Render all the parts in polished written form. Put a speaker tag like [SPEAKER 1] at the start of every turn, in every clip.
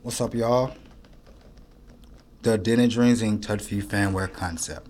[SPEAKER 1] What's up, y'all? The TheDdreamsIncTUTFEW fanware concept.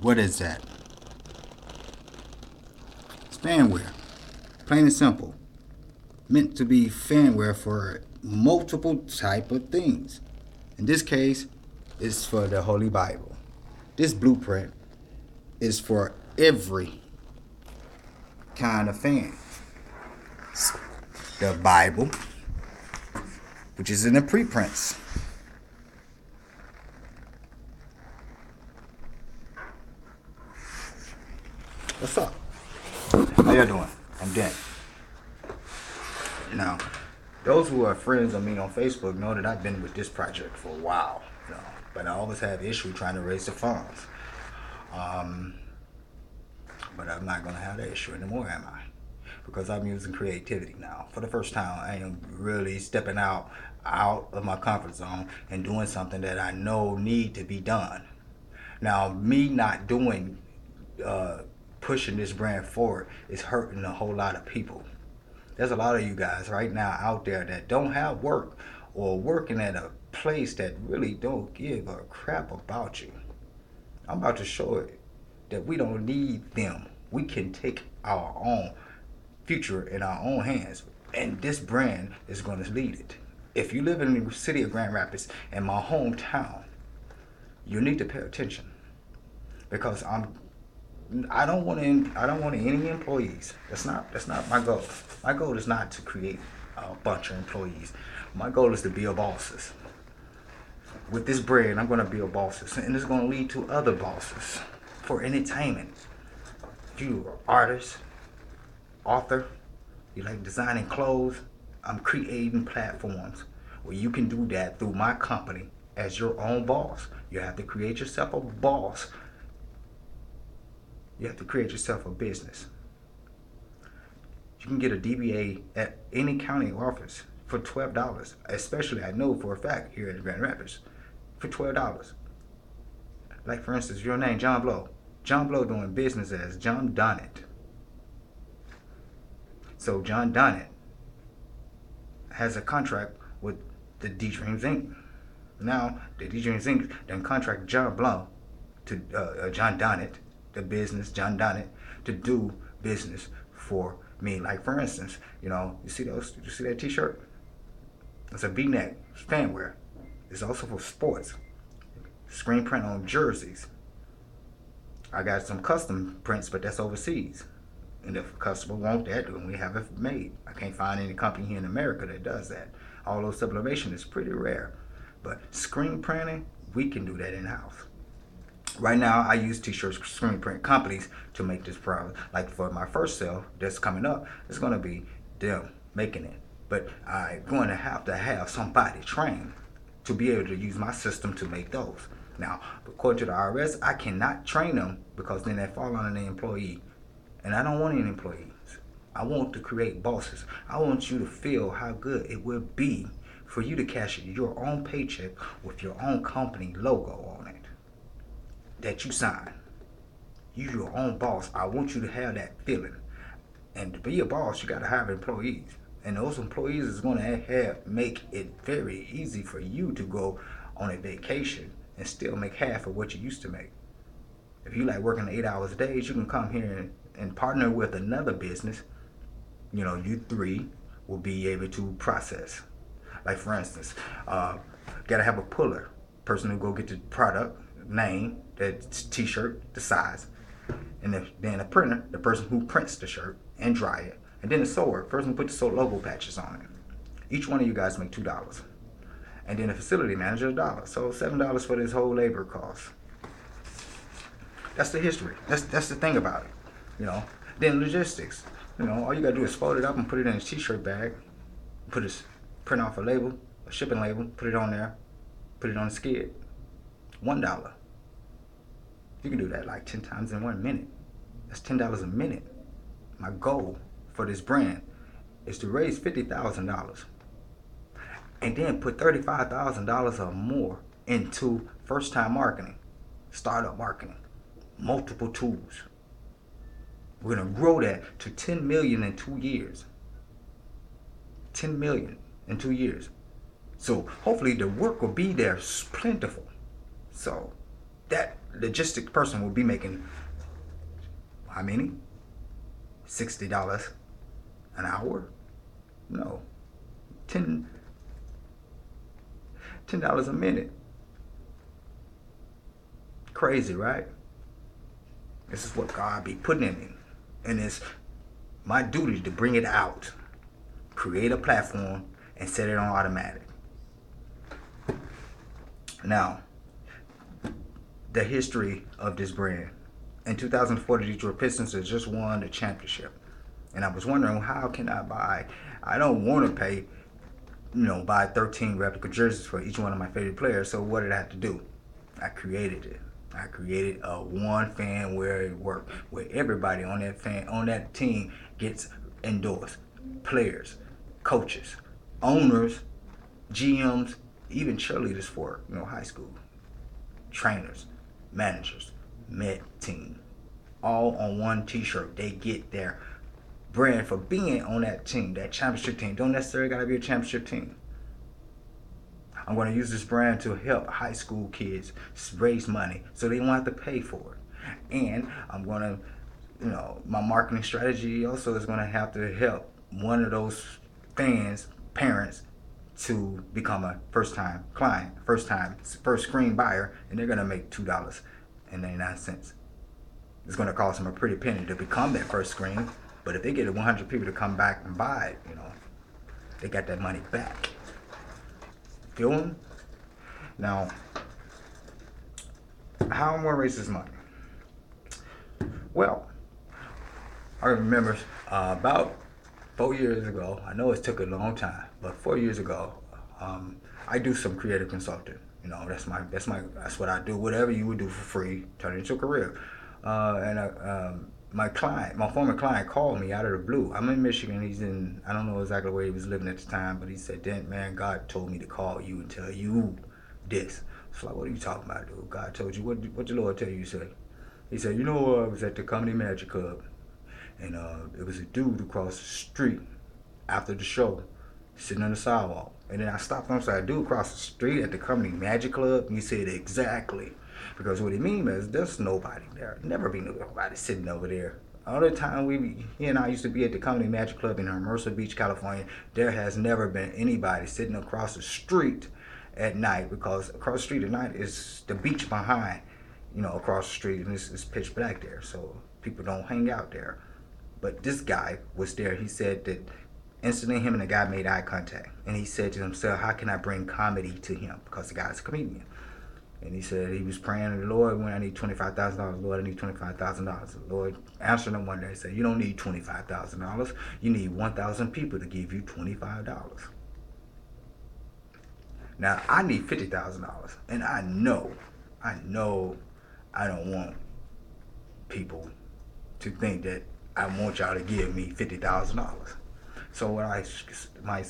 [SPEAKER 1] What is that? It's fanware. Plain and simple. Meant to be fanware for multiple type of things. In this case, it's for the Holy Bible. This blueprint is for every kind of fan. The Bible, which is in the preprints. What's up? How y'all doing? I'm Dent. Now, those who are friends of me on Facebook know that I've been with this project for a while, but I always have issue trying to raise the funds. But I'm not gonna have that issue anymore, am I? Because I'm using creativity now. For the first time, I am really stepping out of my comfort zone and doing something that I know need to be done. Now, me not doing, pushing this brand forward is hurting a whole lot of people. There's a lot of you guys right now out there that don't have work or working at a place that really don't give a crap about you. I'm about to show it that we don't need them. We can take our own future in our own hands, and this brand is going to lead it. If you live in the city of Grand Rapids, in my hometown, you need to pay attention because I don't want any employees. That's not my goal. My goal is not to create a bunch of employees. My goal is to build bosses. With this brand, I'm going to build bosses, and it's going to lead to other bosses for entertainment. If you are artist, author, you like designing clothes, I'm creating platforms where you can do that through my company as your own boss. You have to create yourself a boss. You have to create yourself a business. You can get a DBA at any county office for $12. Especially, I know for a fact here in Grand Rapids, for $12. Like for instance, your name John Blow. John Blow doing business as John Donnet. So John Donnet has a contract with the Dreams Inc. Now the Dreams Inc. then contract John Blow to John Donnet, the business John Donnet, to do business for me. Like for instance, you see that T-shirt? It's a V-neck, it's fan wear. It's also for sports. Screen print on jerseys. I got some custom prints, but that's overseas. And if a customer wants that, then we have it made. I can't find any company here in America that does that. Although sublimation is pretty rare. But screen printing, we can do that in-house. Right now, I use t-shirts, screen print companies to make this product. Like for my first sale that's coming up, it's going to be them making it. But I'm going to have somebody trained to be able to use my system to make those. Now, according to the IRS, I cannot train them because then they fall under the employee. And I don't want any employees. I want to create bosses. I want you to feel how good it will be for you to cash your own paycheck with your own company logo on it that you sign. You're your own boss. I want you to have that feeling. And to be a boss, you got to have employees. And those employees is going to make it very easy for you to go on a vacation and still make half of what you used to make. If you like working 8 hours a day, you can come here and partner with another business. You three will be able to process. Like for instance, gotta have a puller, person who go get the product, name, that t-shirt, the size, and then a printer, the person who prints the shirt and dry it, and then a sewer, person who put the logo patches on it. Each one of you guys make $2, and then a facility manager $1. So $7 for this whole labor cost. That's the history. That's the thing about it. Then logistics. All you gotta do is fold it up and put it in a t-shirt bag. Print off a label, a shipping label, put it on there, put it on the skid. $1. You can do that like 10 times in 1 minute. That's $10 a minute. My goal for this brand is to raise $50,000 and then put $35,000 or more into first-time marketing, startup marketing, multiple tools. We're gonna grow that to 10 million in 2 years. 10 million in 2 years. So hopefully the work will be there plentiful. So that logistic person will be making how many? $60 an hour? No, $10 a minute. Crazy, right? This is what God be putting in me, and it's my duty to bring it out, create a platform, and set it on automatic. Now, the history of this brand. In 2004, the Detroit Pistons had just won the championship. And I was wondering, how can I buy? I don't want to pay, buy 13 replica jerseys for each one of my favorite players. So what did I have to do? I created it. I created a one fan wear work where everybody on that team gets endorsed. Players, coaches, owners, GMs, even cheerleaders for high school, trainers, managers, med team, all on one t-shirt. They get their brand for being on that team, that championship team. Don't necessarily gotta be a championship team. I'm going to use this brand to help high school kids raise money so they won't have to pay for it. And I'm going to, my marketing strategy also is going to have to help one of those fans, parents, to become a first-time client, first screen buyer, and they're going to make $2.99. It's going to cost them a pretty penny to become that first screen, but if they get 100 people to come back and buy it, they got that money back. Feel them? Now, how I'm going to raise this money? Well, I remember about 4 years ago, I know it took a long time, but 4 years ago, I do some creative consulting. That's what I do. Whatever you would do for free, turn it into a career. My former client called me out of the blue. I'm in Michigan. I don't know exactly where he was living at the time, but he said, "Dent, man, God told me to call you and tell you this." It's like, what are you talking about, dude? God told you? What the Lord tell you? He said, I was at the Comedy Magic Club, and it was a dude across the street after the show, sitting on the sidewalk. And then I stopped him and said, "Dude across the street at the Comedy Magic Club?" And he said, "Exactly." Because what he means is there's nobody there. Never be nobody sitting over there. All the time he and I used to be at the Comedy Magic Club in Hermosa Beach, California, there has never been anybody sitting across the street at night, because across the street at night is the beach behind, across the street, and it's pitch black there, so people don't hang out there. But this guy was there. He said that instantly him and the guy made eye contact, and he said to himself, how can I bring comedy to him, because the guy's a comedian. And he said he was praying to the Lord, when I need $25,000, Lord, I need $25,000. The Lord answered him one day and said, you don't need $25,000. You need 1,000 people to give you $25. Now, I need $50,000. And I know I don't want people to think that I want y'all to give me $50,000. So what my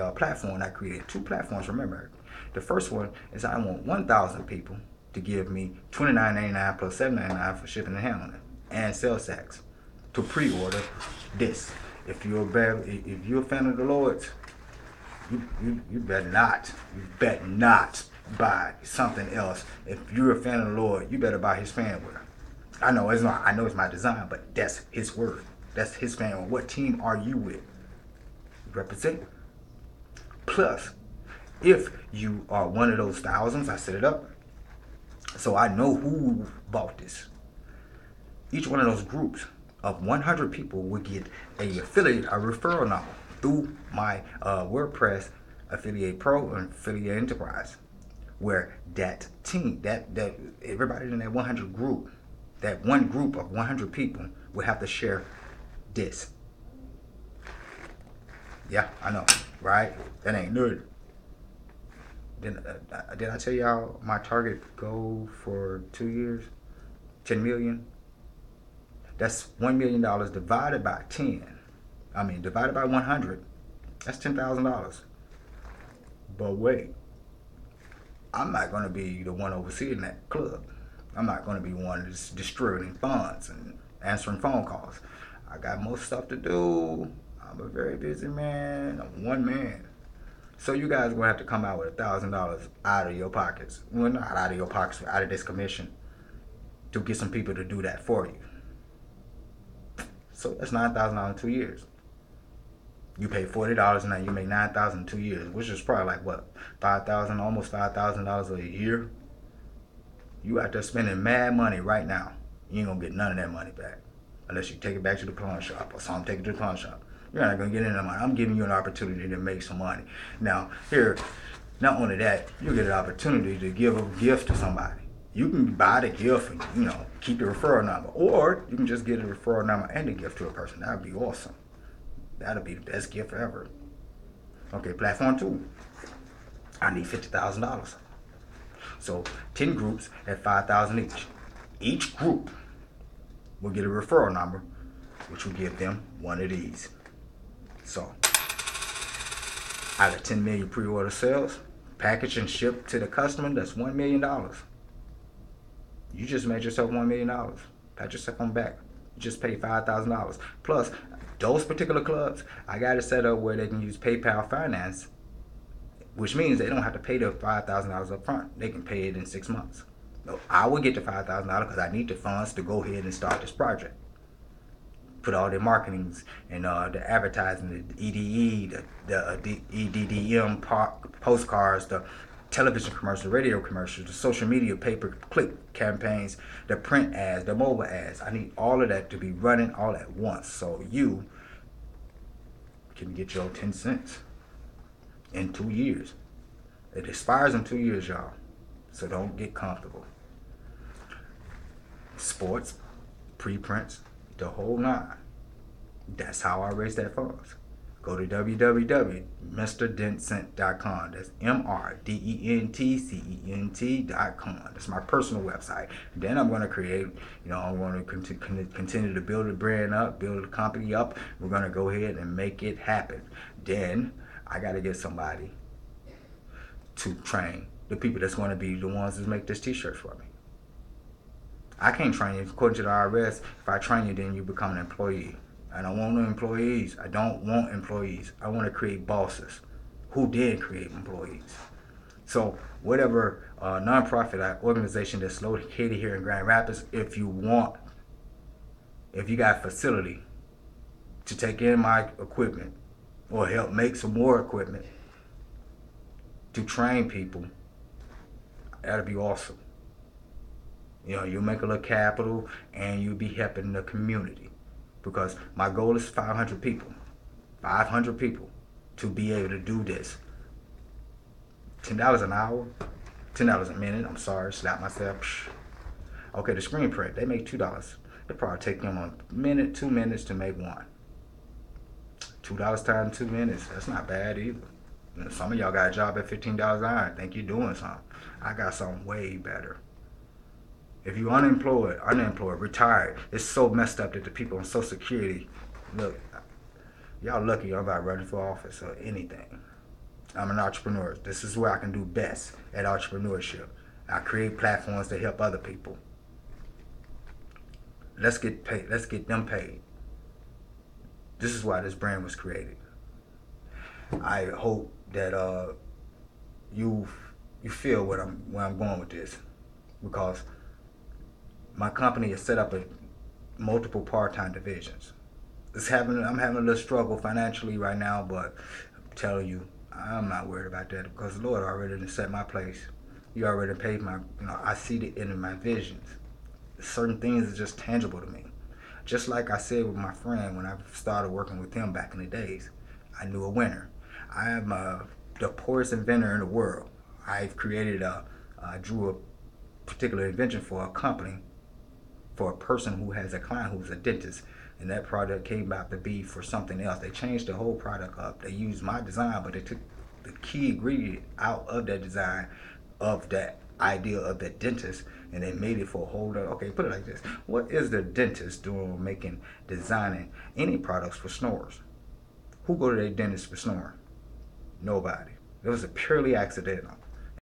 [SPEAKER 1] platform, I created 2 platforms, remember. The first one is I want 1,000 people to give me $29.99 plus $7.99 for shipping and handling and sales tax to pre-order this. If you're a fan of the Lord's, you better not buy something else. If you're a fan of the Lord, you better buy his fan wear. I know it's my design, but that's his word. That's his fan wear. What team are you with? Represent. Plus, if you are one of those thousands, I set it up so I know who bought this. Each one of those groups of 100 people would get a referral number through my WordPress Affiliate Pro and Affiliate Enterprise, where that team, that everybody in that 100 group, that one group of 100 people would have to share this. Yeah, I know, right? That ain't good. Did I tell y'all my target goal for 2 years? 10 million? That's $1 million divided by 10. Divided by 100. That's $10,000. But wait, I'm not going to be the one overseeing that club. I'm not going to be one that's distributing funds and answering phone calls. I got more stuff to do. I'm a very busy man. I'm one man. So you guys are gonna have to come out with $1,000 out of your pockets. Well, not out of your pockets, out of this commission, to get some people to do that for you. So that's $9,000 in 2 years. You pay $40 and now you make $9,000 in 2 years, which is probably like what, $5,000, almost $5,000 a year. You out there spending mad money right now. You ain't gonna get none of that money back unless you take it back to the pawn shop or something. Take it to the pawn shop. You're not gonna get any money. I'm giving you an opportunity to make some money. Now here, not only that, you get an opportunity to give a gift to somebody. You can buy the gift and, you know, keep the referral number, or you can just get a referral number and a gift to a person. That would be awesome. That'll be the best gift ever. Okay, platform 2. I need $50,000. So 10 groups at $5,000 each. Each group will get a referral number, which will give them one of these. So out of 10 million pre-order sales, packaged and shipped to the customer, that's $1 million. You just made yourself $1 million. Pat yourself on the back. You just paid $5,000. Plus, those particular clubs, I got it set up where they can use PayPal Finance, which means they don't have to pay the $5,000 up front. They can pay it in 6 months. So I will get the $5,000 because I need the funds to go ahead and start this project. Put all the marketings and the advertising, the EDE, the EDDM postcards, the television commercials, radio commercials, the social media pay-per-click campaigns, the print ads, the mobile ads. I need all of that to be running all at once so you can get your 10 cents in 2 years. It expires in 2 years, y'all. So don't get comfortable. Sports, preprints, the whole nine. That's how I raise that funds. Go to www.MrDentCent.com. That's MrDentCent.com. That's my personal website. Then I'm going to create, I'm going to continue to build the brand up, build the company up. We're going to go ahead and make it happen. Then I got to get somebody to train the people that's going to be the ones that make this t-shirt for me. I can't train you. According to the IRS, if I train you, then you become an employee. I don't want no employees. I don't want employees. I want to create bosses who did create employees. So whatever nonprofit organization that's located here in Grand Rapids, if you got facility to take in my equipment or help make some more equipment to train people, that'd be awesome. You'll make a little capital and you'll be helping the community. Because my goal is 500 people to be able to do this. $10 an hour, $10 a minute. I'm sorry, slap myself. Okay, the screen print, they make $2. It probably take them a minute, 2 minutes to make one. $2 times 2 minutes, that's not bad either. Some of y'all got a job at $15 an hour and think you're doing something. I got something way better. If you're unemployed, retired, it's so messed up that the people on Social Security, look, y'all lucky I'm not running for office or anything. I'm an entrepreneur. This is where I can do best at entrepreneurship. I create platforms to help other people. Let's get paid. Let's get them paid. This is why this brand was created. I hope that you feel where I'm going with this, because my company is set up in multiple part-time divisions. I'm having a little struggle financially right now, but I'm telling you, I'm not worried about that because the Lord already set my place. He already paid I see it in my visions. Certain things are just tangible to me. Just like I said with my friend when I started working with him back in the days, I knew a winner. I am the poorest inventor in the world. I've created I drew a particular invention for a company, for a person who has a client who's a dentist, and that product came out to be for something else. They changed the whole product up. They used my design, but they took the key ingredient out of that design, of that idea of that dentist, and they made it for a whole other. Okay, put it like this. What is the dentist doing designing any products for snorers? Who go to their dentist for snoring? Nobody. It was purely accidental.